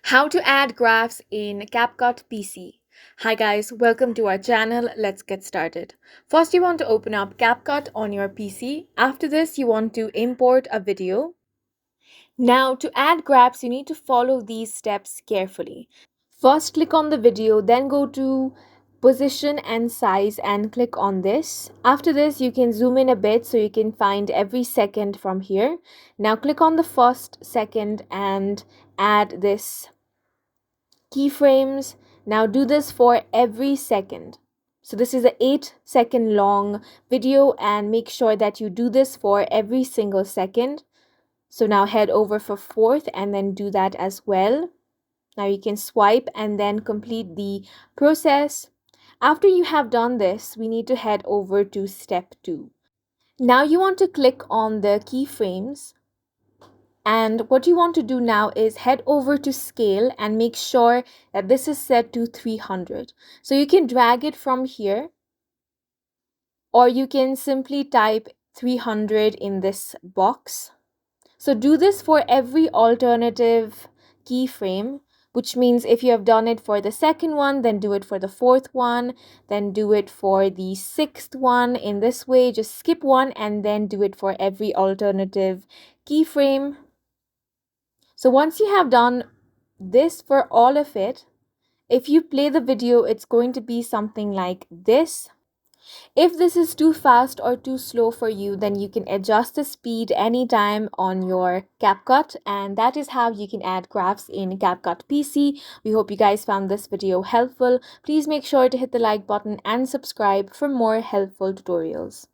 How to add graphs in CapCut PC. Hi guys, welcome to our channel. Let's get started. First, you want to open up CapCut on your PC. After this, you want to import a video. Now, to add graphs, you need to follow these steps carefully. First, click on the video, then go to position and size and click on this. After this, you can zoom in a bit so you can find every second from here. Now, click on the first second and add this keyframes. Now do this for every second. So this is an 8-second long video and make sure that you do this for every single second. So now head over for fourth and then do that as well. Now you can swipe and then complete the process. After you have done this, we need to head over to step 2. Now you want to click on the keyframes. And what you want to do now is head over to scale and make sure that this is set to 300. So you can drag it from here, or you can simply type 300 in this box. So do this for every alternative keyframe, which means if you have done it for the second one, then do it for the fourth one, then do it for the sixth one. In this way, just skip one and then do it for every alternative keyframe. So once you have done this for all of it, if you play the video, it's going to be something like this. If this is too fast or too slow for you, then you can adjust the speed anytime on your CapCut, and that is how you can add graphs in CapCut PC. We hope you guys found this video helpful. Please make sure to hit the like button and subscribe for more helpful tutorials.